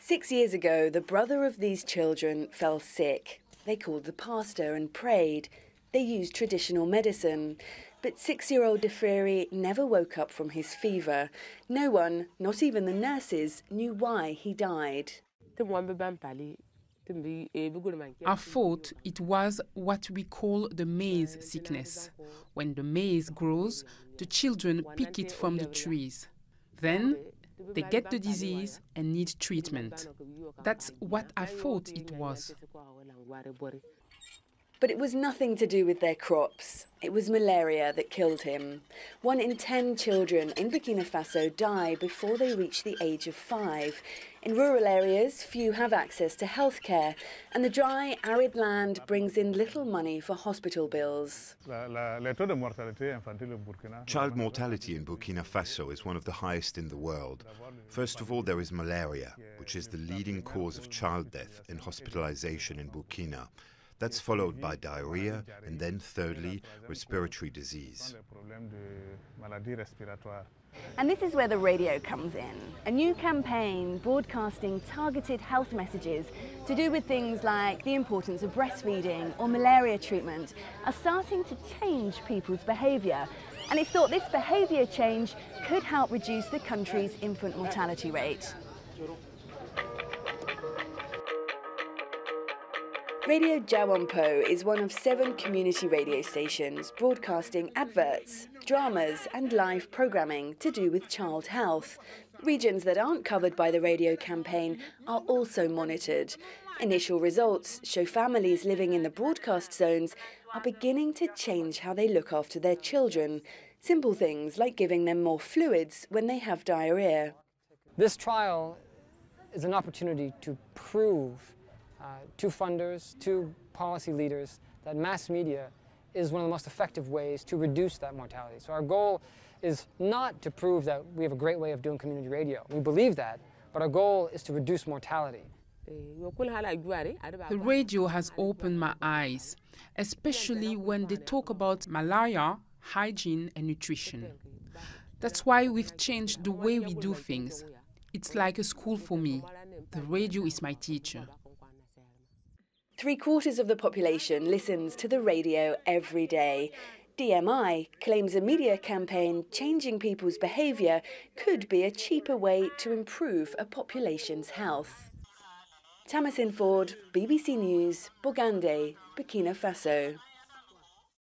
6 years ago, the brother of these children fell sick. They called the pastor and prayed. They used traditional medicine. But 6-year-old Defreri never woke up from his fever. No one, not even the nurses, knew why he died. I thought it was what we call the maize sickness. When the maize grows, the children pick it from the trees. Then they get the disease and need treatment. That's what I thought it was. But it was nothing to do with their crops. It was malaria that killed him. 1 in 10 children in Burkina Faso die before they reach the age of 5. In rural areas, few have access to healthcare, and the dry, arid land brings in little money for hospital bills. Child mortality in Burkina Faso is one of the highest in the world. First of all, there is malaria, which is the leading cause of child death and hospitalization in Burkina. That's followed by diarrhea, and then thirdly, respiratory disease. And this is where the radio comes in. A new campaign broadcasting targeted health messages to do with things like the importance of breastfeeding or malaria treatment are starting to change people's behaviour. And it's thought this behaviour change could help reduce the country's infant mortality rate. Radio Jawampo is one of 7 community radio stations broadcasting adverts, dramas and live programming to do with child health. Regions that aren't covered by the radio campaign are also monitored. Initial results show families living in the broadcast zones are beginning to change how they look after their children. Simple things like giving them more fluids when they have diarrhea. This trial is an opportunity to prove to funders, to policy leaders, that mass media is one of the most effective ways to reduce that mortality. So our goal is not to prove that we have a great way of doing community radio. We believe that, but our goal is to reduce mortality. The radio has opened my eyes, especially when they talk about malaria, hygiene and nutrition. That's why we've changed the way we do things. It's like a school for me. The radio is my teacher. 3/4 of the population listens to the radio every day. DMI claims a media campaign changing people's behaviour could be a cheaper way to improve a population's health. Tamasin Ford, BBC News, Bogande, Burkina Faso.